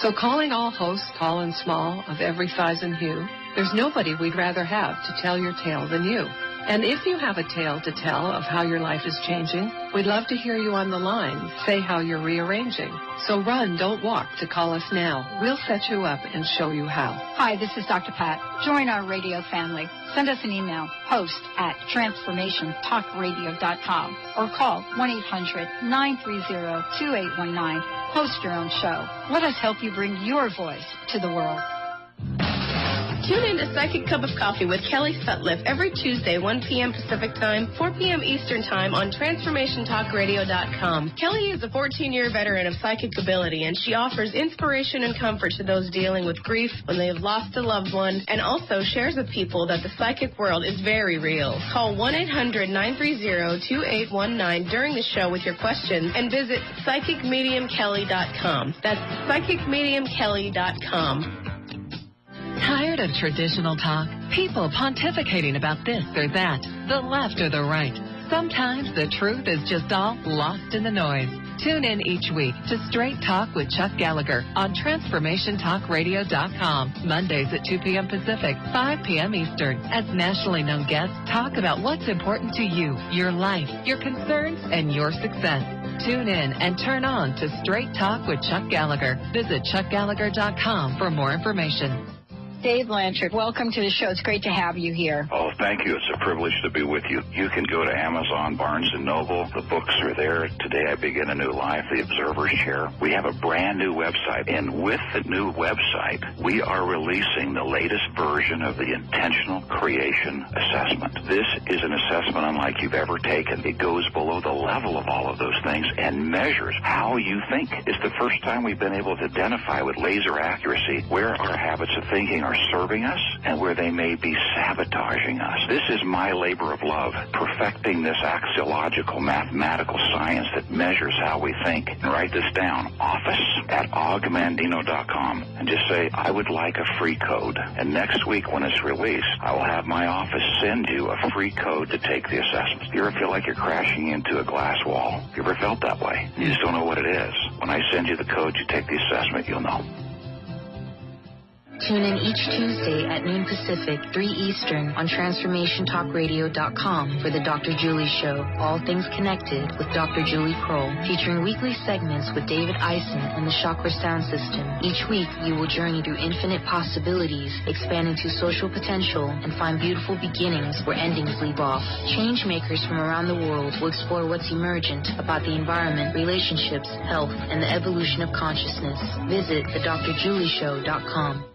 N: So calling all hosts, tall and small, of every size and hue, there's nobody we'd rather have to tell your tale than you. And if you have a tale to tell of how your life is changing, we'd love to hear you on the line say how you're rearranging. So run, don't walk, to call us now. We'll set you up and show you how.
H: Hi, this is Dr. Pat. Join our radio family. Send us an email, host@transformationtalkradio.com, or call 1-800-930-2819. Host your own show. Let us help you bring your voice to the world.
E: Tune in to Psychic Cup of Coffee with Kelly Sutliff every Tuesday, 1 p.m. Pacific Time, 4 p.m. Eastern Time on TransformationTalkRadio.com. Kelly is a 14-year veteran of psychic ability, and she offers inspiration and comfort to those dealing with grief when they have lost a loved one, and also shares with people that the psychic world is very real. Call 1-800-930-2819 during the show with your questions, and visit PsychicMediumKelly.com. That's PsychicMediumKelly.com.
L: Tired of traditional talk? People pontificating about this or that, the left or the right. Sometimes the truth is just all lost in the noise. Tune in each week to Straight Talk with Chuck Gallagher on TransformationTalkRadio.com, Mondays at 2 p.m. Pacific, 5 p.m. Eastern, as nationally known guests talk about what's important to you, your life, your concerns, and your success. Tune in and turn on to Straight Talk with Chuck Gallagher. Visit ChuckGallagher.com for more information.
H: Dave Blanchard, welcome to the show. It's great to have you here.
O: Oh, thank you. It's a privilege to be with you. You can go to Amazon, Barnes & Noble. The books are there. Today I Begin a New Life, The Observer's Chair. We have a brand new website, and with the new website, we are releasing the latest version of the Intentional Creation Assessment. This is an assessment unlike you've ever taken. It goes below the level of all of those things and measures how you think. It's the first time we've been able to identify with laser accuracy where our habits of thinking are serving us and where they may be sabotaging us. This is my labor of love, perfecting this axiological mathematical science that measures how we think. And write this down, office@ogmandino.com, and just say, I would like a free code. And next week when it's released, I will have my office send you a free code to take the assessment. You ever feel like you're crashing into a glass wall? You ever felt that way? You just don't know what it is. When I send you the code, you take the assessment, you'll know.
A: Tune in each Tuesday at noon Pacific, 3 Eastern on TransformationTalkRadio.com for the Dr. Julie Show, All Things Connected with Dr. Julie Kroll, featuring weekly segments with David Eisen and the Chakra Sound System. Each week, you will journey through infinite possibilities, expand into social potential, and find beautiful beginnings where endings leave off. Change makers from around the world will explore what's emergent about the environment, relationships, health, and the evolution of consciousness. Visit thedrjulieshow.com.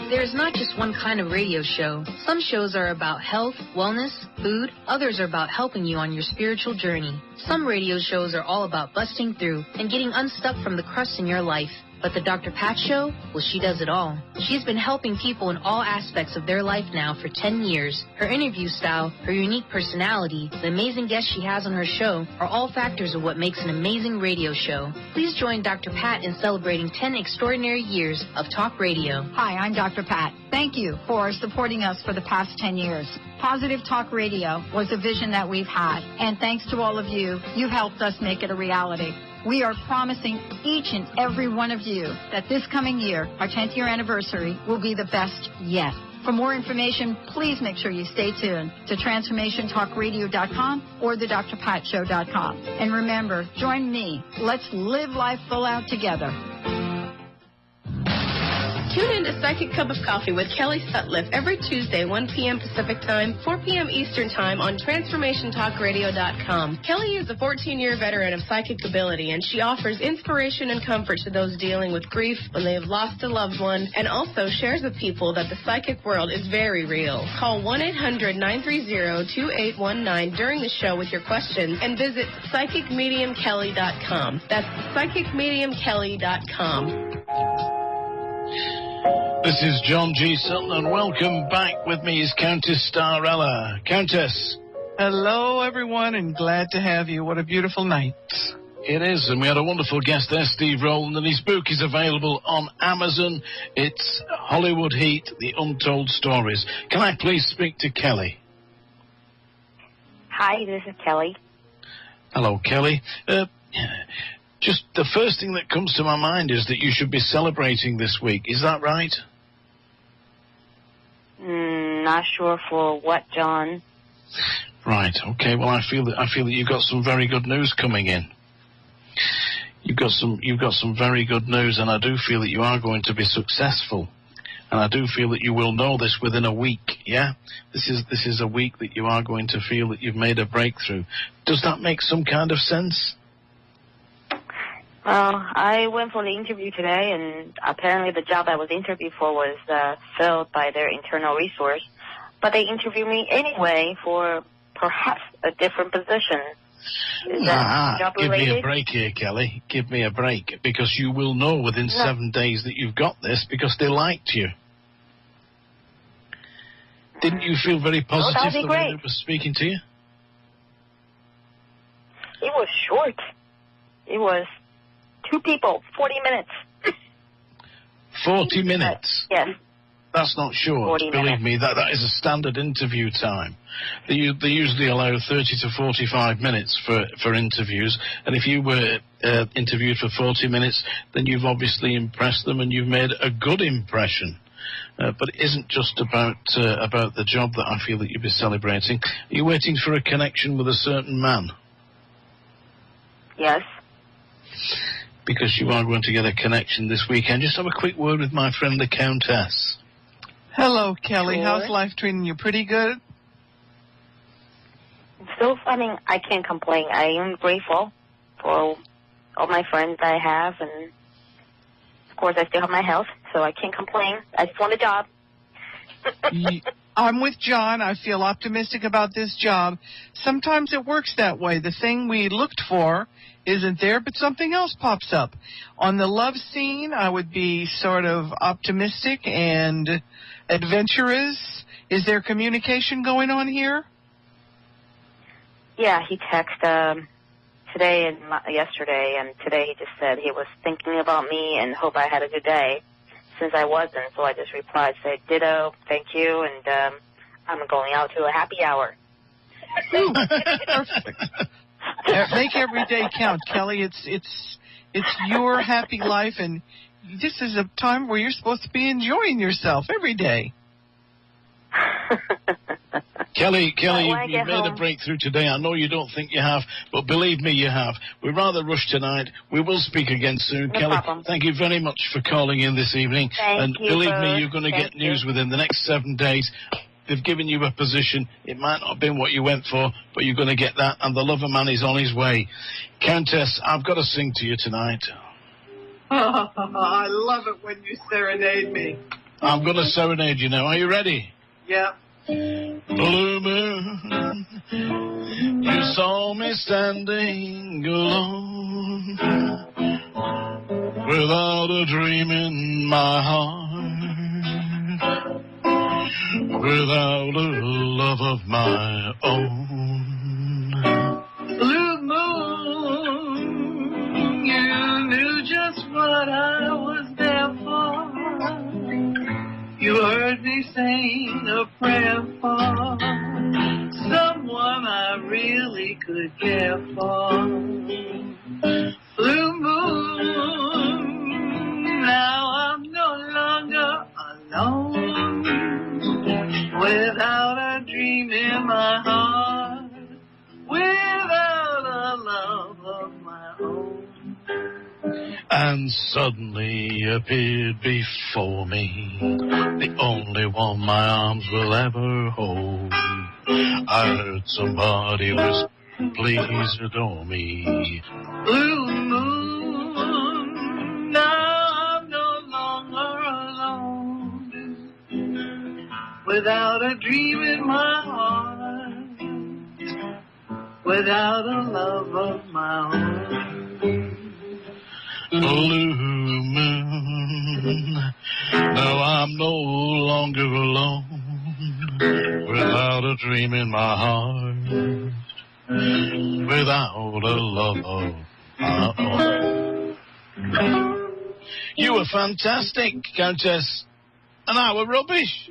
A: There's not just one kind of radio show. Some shows are about health, wellness, food. Others are about helping you on your spiritual journey. Some radio shows are all about busting through and getting unstuck from the crust in your life. But the Dr. Pat Show, well, she does it all. She's been helping people in all aspects of their life now for 10 years. Her interview style, her unique personality, the amazing guests she has on her show are all factors of what makes an amazing radio show. Please join Dr. Pat in celebrating 10 extraordinary years of talk radio.
H: Hi, I'm Dr. Pat. Thank you for supporting us for the past 10 years. Positive Talk Radio was a vision that we've had, and thanks to all of you, you've helped us make it a reality. We are promising each and every one of you that this coming year, our 10th year anniversary, will be the best yet. For more information, please make sure you stay tuned to TransformationTalkRadio.com or thedrpatshow.com. And remember, join me. Let's live life full out together.
E: Tune in to Psychic Cup of Coffee with Kelly Sutliff every Tuesday, 1 p.m. Pacific Time, 4 p.m. Eastern Time on TransformationTalkRadio.com. Kelly is a 14-year veteran of psychic ability, and she offers inspiration and comfort to those dealing with grief when they have lost a loved one, and also shares with people that the psychic world is very real. Call 1-800-930-2819 during the show with your questions, and visit PsychicMediumKelly.com. That's PsychicMediumKelly.com.
B: This is John G. Sutton, and welcome back. With me is Countess Starella. Countess.
C: Hello, everyone, and glad to have you. What a beautiful night.
B: It is, and we had a wonderful guest there, Steve Rowland, and his book is available on Amazon. It's Hollywood Heat, The Untold Stories. Can I please speak to Kelly?
P: Hi, this is Kelly.
B: Hello, Kelly. Just the first thing that comes to my mind is that you should be celebrating this week. Is that right?
P: Not sure for what, John.
B: Right. Okay. Well, I feel that you've got some very good news coming in. You've got some very good news, and I do feel that you are going to be successful. And I do feel that you will know this within a week. Yeah, this is a week that you are going to feel that you've made a breakthrough. Does that make some kind of sense?
P: Well, I went for the interview today, and apparently the job I was interviewed for was filled by their internal resource. But they interviewed me anyway for perhaps a different position. Is that job
B: give
P: related?
B: me a break here, Kelly. Give me a break, because you will know within 7 days that you've got this because they liked you. Didn't you feel very positive the way they were speaking to you?
P: It was short. It was 2 people, 40 minutes.
B: 40 minutes?
P: Yes.
B: That's not short. Believe me, that is a standard interview time. They usually allow 30 to 45 minutes for interviews, and if you were interviewed for 40 minutes, then you've obviously impressed them and you've made a good impression. But it isn't just about the job that I feel that you'll be celebrating. Are you waiting for a connection with a certain man?
P: Yes.
B: Because you are going to get a connection this weekend. Just have a quick word with my friend, the Countess.
C: Hello, Kelly.
P: Sure.
C: How's life treating you? Pretty good?
P: So, I mean, I can't complain. I am grateful for all my friends I have, and of course I still have my health, so I can't complain. I just want a job.
C: I'm with John. I feel optimistic about this job. Sometimes it works that way. The thing we looked for isn't there, but something else pops up. On the love scene, I would be sort of optimistic and adventurous. Is there communication going on here?
P: Yeah, he texted today and yesterday, and today he just said he was thinking about me and hope I had a good day. Since I wasn't, so I just replied, said, ditto, thank you, and I'm going out to a happy hour.
C: Perfect. Make every day count, Kelly. It's your happy life, and this is a time where you're supposed to be enjoying yourself every day.
B: Kelly, you've made a breakthrough today. I know you don't think you have, but believe me, you have. We're rather rushed tonight. We will speak again soon.
P: No
B: Kelly,
P: problem.
B: thank you very much for calling in this evening.
P: Thank you,
B: believe
P: Bruce.
B: me, you're going to get news within the next 7 days. They've given you a position. It might not have been what you went for, but you're going to get that, and the lover man is on his way. Countess, I've got to sing to you tonight.
C: I love it when you serenade me.
B: I'm going to serenade you now. Are you ready?
C: Yeah.
B: Blue moon, you saw me standing alone, without a dream in my heart, without a love of my own.
J: Blue moon, you knew just what I was there for. You heard me sing a prayer for someone I really could care for. Blue moon, now I'm no longer alone, without a dream in my heart, without a love of my own.
B: And suddenly appeared before me the only one my arms will ever hold. I heard somebody whisper, please adore me.
J: Blue moon, now I'm no longer alone, without a dream in my heart, without a love of my own.
B: Blue moon, now I'm no longer alone, without a dream in my heart, without a love of my own. You were fantastic, Countess, and I were rubbish.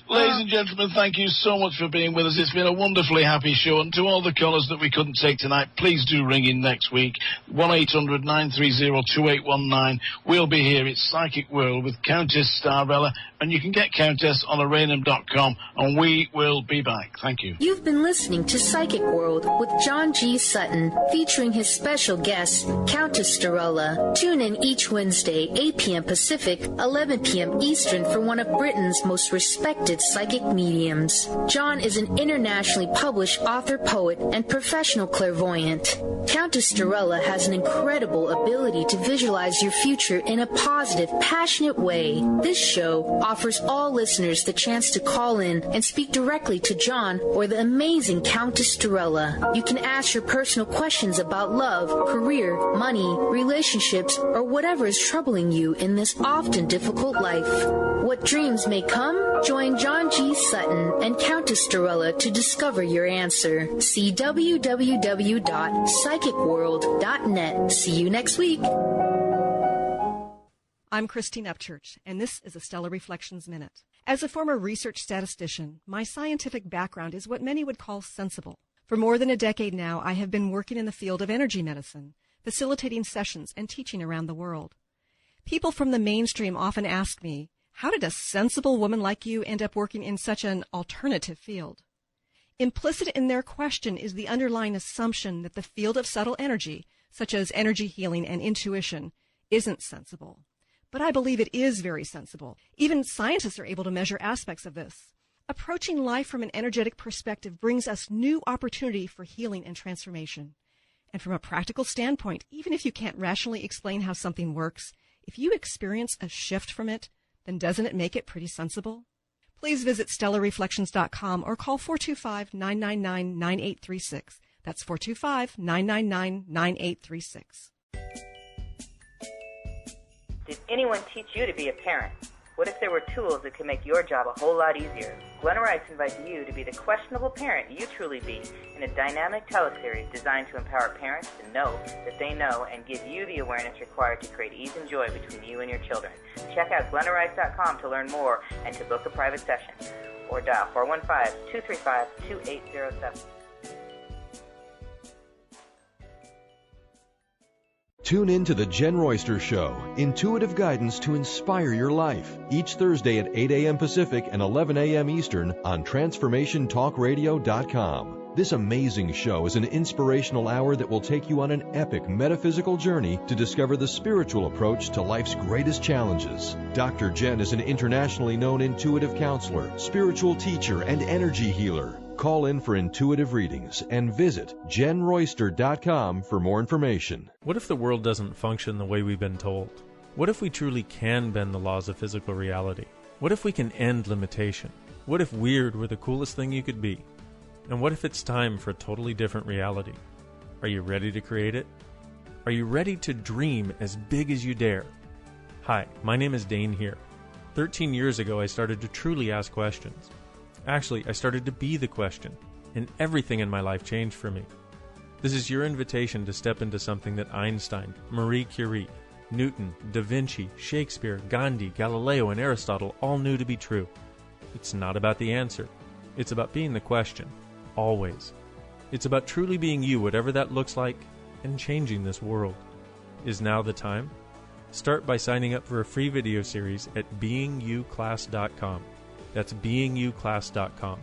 B: Ladies and gentlemen, thank you so much for being with us. It's been a wonderfully happy show. And to all the callers that we couldn't take tonight, please do ring in next week. 1-800-930-2819. We'll be here. It's Psychic World with Countess Starella. And you can get Countess on araynham.com. And we will be back. Thank you.
A: You've been listening to Psychic World with John G. Sutton, featuring his special guest, Countess Starella. Tune in each Wednesday, 8 p.m. Pacific, 11 p.m. Eastern, for one of Britain's most respected psychic mediums. John is an internationally published author, poet, and professional clairvoyant. Countess Starella has an incredible ability to visualize your future in a positive, passionate way. This show offers all listeners the chance to call in and speak directly to John or the amazing Countess Starella. You can ask your personal questions about love, career, money, relationships, or whatever is troubling you in this often difficult life. What dreams may come? Join John G. Sutton and Countess Starella to discover your answer. See www.psychicworld.net. See you next week.
Q: I'm Christine Upchurch, and this is a Stellar Reflections Minute. As a former research statistician, my scientific background is what many would call sensible. For more than a decade now, I have been working in the field of energy medicine, facilitating sessions and teaching around the world. People from the mainstream often ask me, how did a sensible woman like you end up working in such an alternative field? Implicit in their question is the underlying assumption that the field of subtle energy, such as energy healing and intuition, isn't sensible. But I believe it is very sensible. Even scientists are able to measure aspects of this. Approaching life from an energetic perspective brings us new opportunity for healing and transformation. And from a practical standpoint, even if you can't rationally explain how something works, if you experience a shift from it, then doesn't it make it pretty sensible? Please visit stellarreflections.com or call 425-999-9836. That's 425-999-9836.
R: Did anyone teach you to be a parent? What if there were tools that could make your job a whole lot easier? Glenna Rice invites you to be the questionable parent you truly be in a dynamic teleseries designed to empower parents to know that they know and give you the awareness required to create ease and joy between you and your children. Check out glennarice.com to learn more and to book a private session. Or dial 415-235-2807.
S: Tune in to The Jen Royster Show, intuitive guidance to inspire your life, each Thursday at 8 a.m. Pacific and 11 a.m. Eastern on TransformationTalkRadio.com. This amazing show is an inspirational hour that will take you on an epic metaphysical journey to discover the spiritual approach to life's greatest challenges. Dr. Jen is an internationally known intuitive counselor, spiritual teacher, and energy healer. Call in for intuitive readings and visit JenRoyster.com for more information.
T: What if the world doesn't function the way we've been told? What if we truly can bend the laws of physical reality? What if we can end limitation? What if weird were the coolest thing you could be? And what if it's time for a totally different reality? Are you ready to create it? Are you ready to dream as big as you dare? Hi, my name is Dane here. 13 years ago, I started to truly ask questions. Actually, I started to be the question, and everything in my life changed for me. This is your invitation to step into something that Einstein, Marie Curie, Newton, Da Vinci, Shakespeare, Gandhi, Galileo, and Aristotle all knew to be true. It's not about the answer. It's about being the question, always. It's about truly being you, whatever that looks like, and changing this world. Is now the time? Start by signing up for a free video series at beingyouclass.com. That's beingyouclass.com.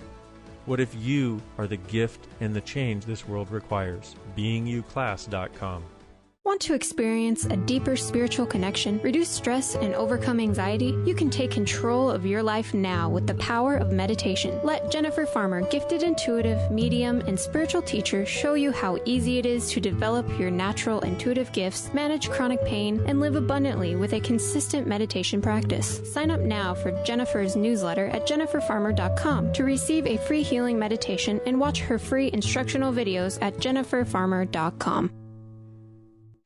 T: What if you are the gift and the change this world requires? beingyouclass.com.
K: Want to experience a deeper spiritual connection, reduce stress, and overcome anxiety? You can take control of your life now with the power of meditation. Let Jennifer Farmer, gifted intuitive, medium, and spiritual teacher, show you how easy it is to develop your natural intuitive gifts, manage chronic pain, and live abundantly with a consistent meditation practice. Sign up now for Jennifer's newsletter at jenniferfarmer.com to receive a free healing meditation and watch her free instructional videos at jenniferfarmer.com.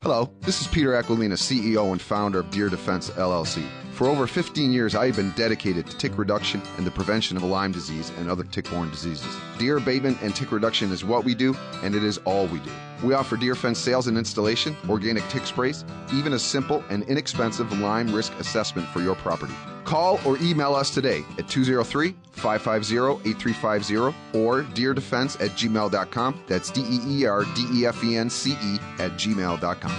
U: Hello, this is Peter Aquilina, CEO and founder of Deer Defense LLC. For over 15 years, I have been dedicated to tick reduction and the prevention of Lyme disease and other tick-borne diseases. Deer abatement and tick reduction is what we do, and it is all we do. We offer deer fence sales and installation, organic tick sprays, even a simple and inexpensive Lyme risk assessment for your property. Call or email us today at 203-550-8350 or deerdefense@gmail.com. That's DEERDEFENCE@gmail.com.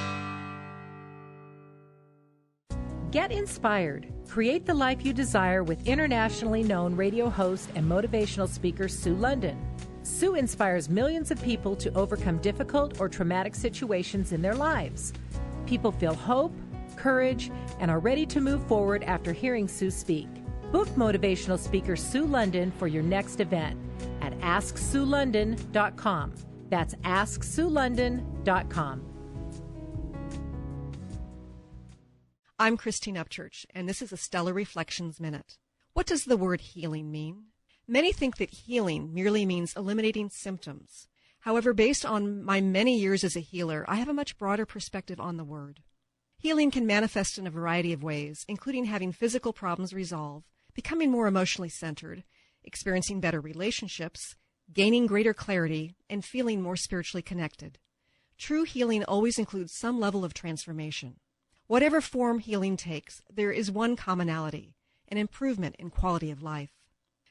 L: Get inspired. Create the life you desire with internationally known radio host and motivational speaker Sue London. Sue inspires millions of people to overcome difficult or traumatic situations in their lives. People feel hope, courage, and are ready to move forward after hearing Sue speak. Book motivational speaker Sue London for your next event at AskSueLondon.com. That's AskSueLondon.com.
Q: I'm Christine Upchurch, and this is a Stellar Reflections Minute. What does the word healing mean? Many think that healing merely means eliminating symptoms. However, based on my many years as a healer, I have a much broader perspective on the word. Healing can manifest in a variety of ways, including having physical problems resolve, becoming more emotionally centered, experiencing better relationships, gaining greater clarity, and feeling more spiritually connected. True healing always includes some level of transformation. Whatever form healing takes, there is one commonality, an improvement in quality of life.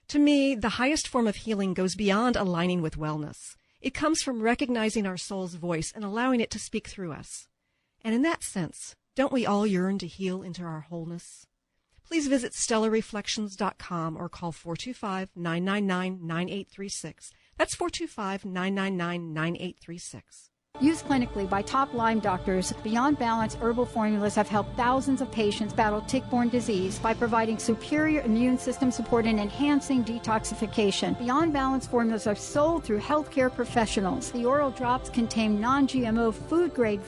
Q: To me, the highest form of healing goes beyond aligning with wellness. It comes from recognizing our soul's voice and allowing it to speak through us. And in that sense, don't we all yearn to heal into our wholeness? Please visit stellarreflections.com or call 425-999-9836. That's 425-999-9836.
H: Used clinically by top Lyme doctors, Beyond Balance herbal formulas have helped thousands of patients battle tick-borne disease by providing superior immune system support and enhancing detoxification. Beyond Balance formulas are sold through healthcare professionals. The oral drops contain non-GMO food-grade